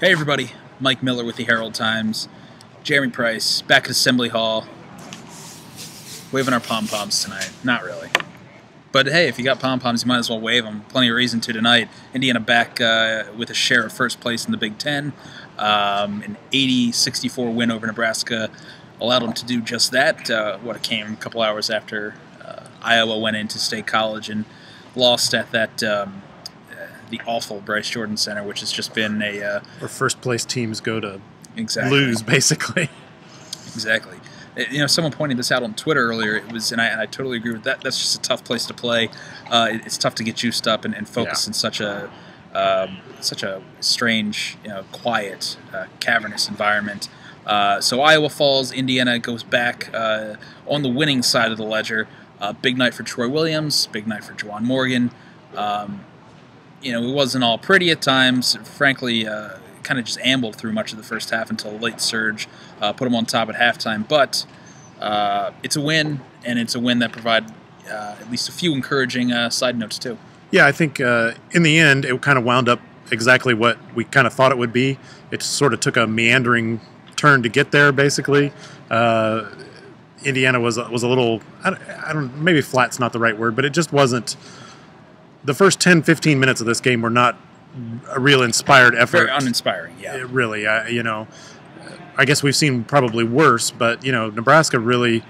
Hey everybody, Mike Miller with the Herald Times. Jeremy Price, back at Assembly Hall, waving our pom-poms tonight. Not really. But hey, if you got pom-poms, you might as well wave them. Plenty of reason to tonight. Indiana back with a share of first place in the Big Ten. An 80-64 win over Nebraska allowed them to do just that. What came a couple hours after Iowa went into State College and lost at that the awful Bryce Jordan Center, which has just been a where first place teams go to exactly. lose, basically. Exactly. You know, someone pointed this out on Twitter earlier. It was, and I totally agree with that. That's just a tough place to play. It's tough to get juiced up and focus in such a strange, quiet, cavernous environment. So Iowa falls. Indiana goes back on the winning side of the ledger. Big night for Troy Williams. Big night for Gwan Morgan. It wasn't all pretty at times. Frankly, kind of just ambled through much of the first half until a late surge put them on top at halftime. But it's a win, and it's a win that provided at least a few encouraging side notes too. Yeah, I think in the end it kind of wound up exactly what we kind of thought it would be. It sort of took a meandering turn to get there, basically. Indiana was a little, I don't maybe flat's not the right word, but it just wasn't. The first 10, 15 minutes of this game were not a real inspired effort. Very uninspiring, yeah. Really, I guess we've seen probably worse, but, Nebraska really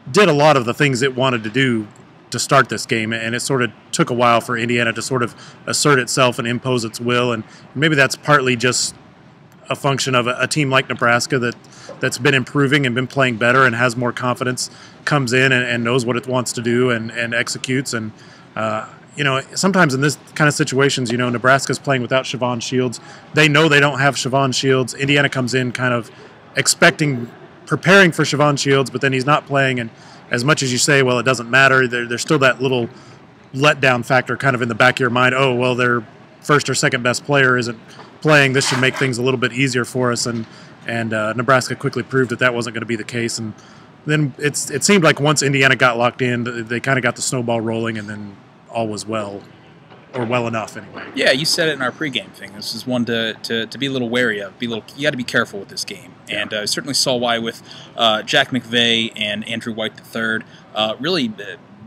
did a lot of the things it wanted to do to start this game, and it sort of took a while for Indiana to sort of assert itself and impose its will, and maybe that's partly just a function of a team like Nebraska that's been improving and been playing better and has more confidence, comes in and knows what it wants to do and executes, and sometimes in this kind of situations, Nebraska's playing without Siobhan Shields. They know they don't have Siobhan Shields. Indiana comes in kind of preparing for Siobhan Shields, but then he's not playing. And as much as you say, well, it doesn't matter, there's still that little letdown factor kind of in the back of your mind. Oh, well, their first or second best player isn't playing. This should make things a little bit easier for us. And Nebraska quickly proved that wasn't going to be the case. And then it seemed like once Indiana got locked in, they kind of got the snowball rolling, and then all was well, or well enough anyway. Yeah, you said it in our pregame thing. This is one to be a little wary of. You got to be careful with this game, and I certainly saw why with Jack McVay and Andrew White III. Really,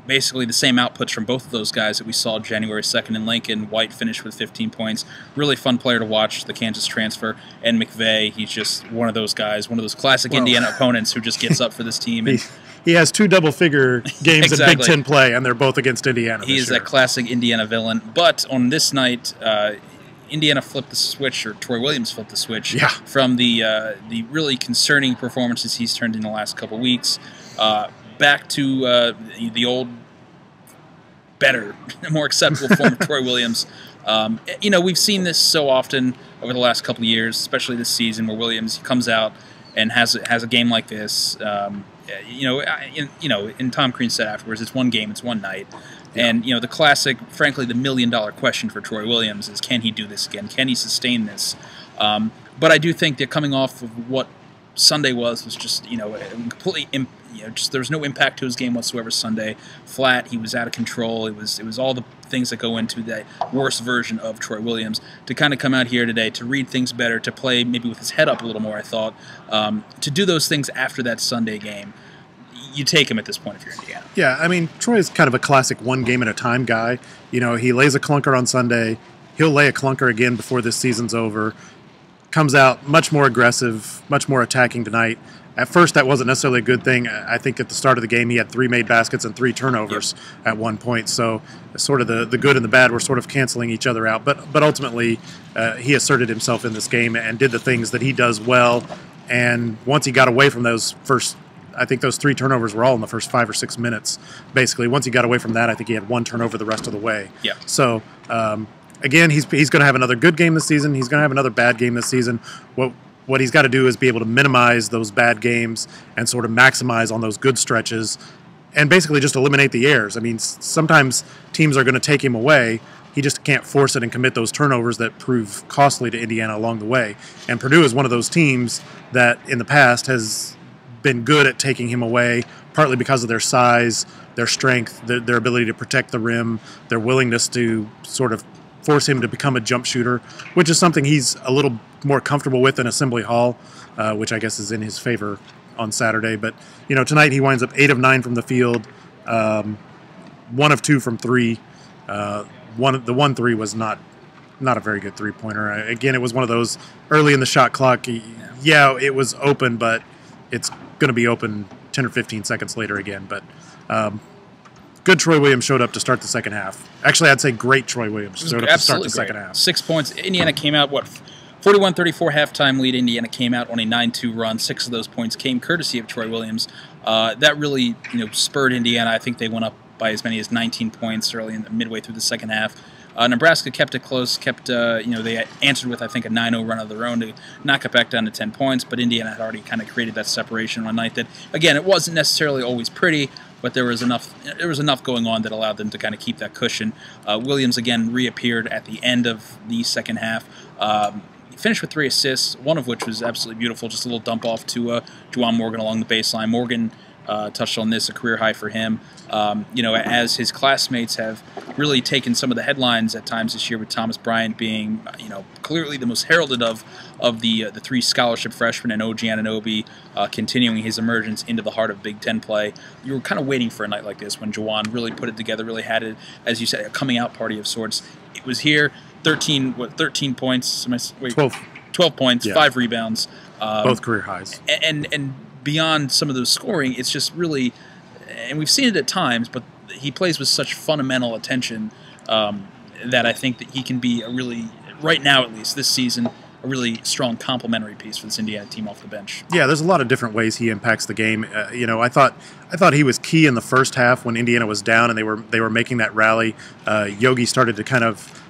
basically the same outputs from both of those guys that we saw January 2nd in Lincoln. White finished with 15 points. Really fun player to watch, the Kansas transfer. And McVay, he's just one of those guys, one of those classic Indiana opponents who just gets up for this team. And he has two double-figure games exactly. in Big Ten play, and they're both against Indiana. He is that classic Indiana villain. But on this night, Indiana flipped the switch, or Troy Williams flipped the switch from the really concerning performances he's turned in the last couple weeks back to the old, better, more acceptable form of Troy Williams. We've seen this so often over the last couple of years, especially this season, where Williams comes out and has a game like this. And Tom Crean said afterwards, it's one game, it's one night. Yeah. And, the classic, frankly, the million-dollar question for Troy Williams is, can he do this again? Can he sustain this? But I do think that coming off of what Sunday was just, completely, there was no impact to his game whatsoever Sunday. Flat, he was out of control. It was all the things that go into that worst version of Troy Williams. To kind of come out here today, to read things better, to play maybe with his head up a little more, I thought, to do those things after that Sunday game, you take him at this point if you're Indiana. Yeah, I mean, Troy is kind of a classic one-game-at-a-time guy. He lays a clunker on Sunday. He'll lay a clunker again before this season's over. Comes out much more aggressive, much more attacking tonight. At first, that wasn't necessarily a good thing. I think at the start of the game, he had 3 made baskets and 3 turnovers at one point. So sort of the good and the bad were sort of canceling each other out. But ultimately, he asserted himself in this game and did the things that he does well. And once he got away from those first, I think those 3 turnovers were all in the first 5 or 6 minutes, basically. Once he got away from that, I think he had 1 turnover the rest of the way. Yeah. So, again, he's going to have another good game this season. He's going to have another bad game this season. What he's got to do is be able to minimize those bad games and sort of maximize on those good stretches and basically just eliminate the errors. I mean, sometimes teams are going to take him away. He just can't force it and commit those turnovers that prove costly to Indiana along the way. And Purdue is one of those teams that in the past has been good at taking him away, partly because of their size, their strength, their ability to protect the rim, their willingness to sort of force him to become a jump shooter, which is something he's a little more comfortable with in Assembly Hall, which I guess is in his favor on Saturday. But, tonight he winds up 8 of 9 from the field, 1 of 2 from 3. The 1-3 was not a very good three-pointer. Again, it was one of those early in the shot clock. Yeah, it was open, but it's going to be open 10 or 15 seconds later again. But good Troy Williams showed up to start the second half. Actually, I'd say great Troy Williams showed up to start the second half. 6 points. Indiana came out, 41-34 halftime lead. Indiana came out on a 9-2 run. 6 of those points came courtesy of Troy Williams. That really spurred Indiana. I think they went up by as many as 19 points midway through the second half. Nebraska kept it close, they answered with, I think, a 9-0 run of their own to knock it back down to 10 points, but Indiana had already kind of created that separation one night that, again, it wasn't necessarily always pretty, but there was enough going on that allowed them to kind of keep that cushion. Williams, again, reappeared at the end of the second half. He finished with 3 assists, one of which was absolutely beautiful, just a little dump off to Gwan Morgan along the baseline. Morgan touched on this, a career high for him. As his classmates have really taken some of the headlines at times this year, with Thomas Bryant being, clearly the most heralded of the 3 scholarship freshmen, and OG Anunoby continuing his emergence into the heart of Big Ten play. You were kind of waiting for a night like this when Jawan really put it together, really had it, as you said, a coming out party of sorts. It was here, 13 points, 12 points, yeah. 5 rebounds. Both career highs. And beyond some of those scoring, it's just really, and we've seen it at times, but he plays with such fundamental attention that I think that he can be a really, right now at least, this season, a really strong complementary piece for this Indiana team off the bench. Yeah, there's a lot of different ways he impacts the game. I thought he was key in the first half when Indiana was down and they were making that rally. Yogi started to kind of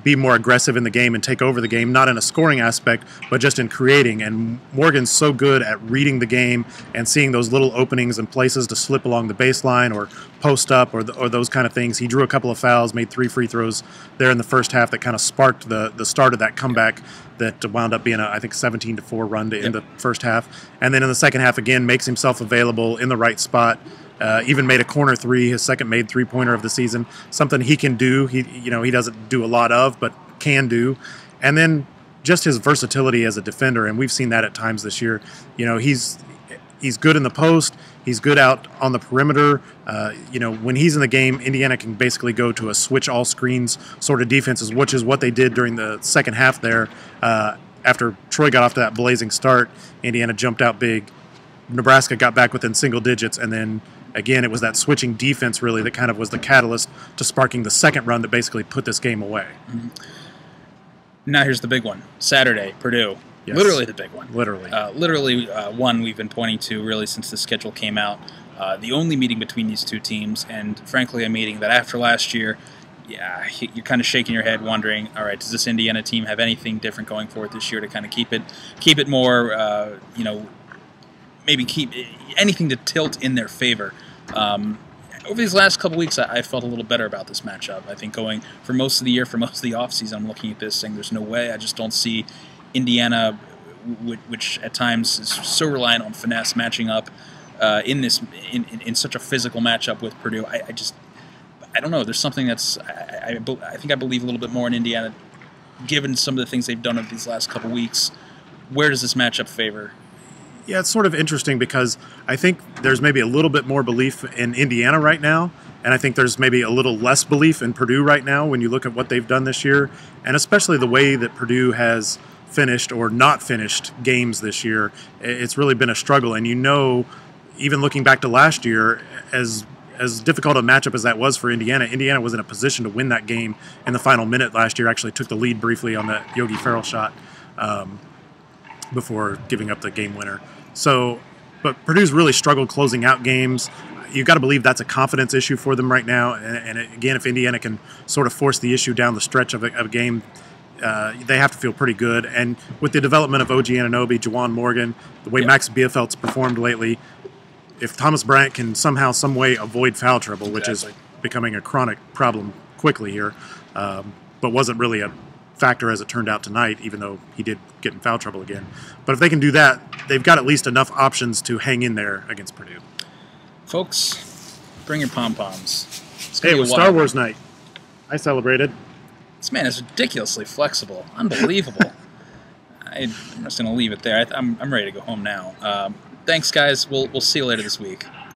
be more aggressive in the game and take over the game, not in a scoring aspect, but just in creating. And Morgan's so good at reading the game and seeing those little openings and places to slip along the baseline or post up or those kind of things. He drew a couple of fouls, made 3 free throws there in the first half that kind of sparked the start of that comeback that wound up being I think 17-4 run to end the first half. And then in the second half, again, makes himself available in the right spot. Even made a corner 3, his second made 3-pointer of the season. Something he can do. He doesn't do a lot of, but can do. And then just his versatility as a defender, and we've seen that at times this year. He's good in the post. He's good out on the perimeter. When he's in the game, Indiana can basically go to a switch all screens sort of defenses, which is what they did during the second half there. After Troy got off to that blazing start, Indiana jumped out big. Nebraska got back within single digits, and then again, it was that switching defense really that kind of was the catalyst to sparking the second run that basically put this game away. Mm-hmm. Now here's the big one. Saturday, Purdue. Yes. Literally the big one. Literally. One we've been pointing to really since the schedule came out. The only meeting between these two teams, and frankly a meeting that after last year, you're kind of shaking your head wondering, all right, does this Indiana team have anything different going for it this year to kind of keep it more, maybe keep anything to tilt in their favor. Over these last couple weeks, I felt a little better about this matchup. I think going for most of the year, for most of the offseason, I'm looking at this saying there's no way. I just don't see Indiana, which at times is so reliant on finesse, matching up in such a physical matchup with Purdue. I don't know. There's something that's I think I believe a little bit more in Indiana, given some of the things they've done over these last couple weeks. Where does this matchup favor? Yeah, it's sort of interesting because I think there's maybe a little bit more belief in Indiana right now, and I think there's maybe a little less belief in Purdue right now when you look at what they've done this year, and especially the way that Purdue has finished or not finished games this year. It's really been a struggle, and even looking back to last year, as difficult a matchup as that was for Indiana was in a position to win that game in the final minute last year, actually took the lead briefly on that Yogi Ferrell shot before giving up the game winner. But Purdue's really struggled closing out games. You've got to believe that's a confidence issue for them right now. And again, if Indiana can sort of force the issue down the stretch of a game, they have to feel pretty good. And with the development of OG Anunoby, Gwan Morgan, the way Max Bielfeld's performed lately, if Thomas Bryant can somehow, some way avoid foul trouble, which is becoming a chronic problem quickly here, but wasn't really a factor as it turned out tonight, even though he did get in foul trouble again. But if they can do that, they've got at least enough options to hang in there against Purdue. Folks, bring your pom-poms. Hey, it was Star Wars night. I celebrated. This man is ridiculously flexible. Unbelievable. I'm just going to leave it there. I'm ready to go home now. Thanks, guys. We'll see you later this week.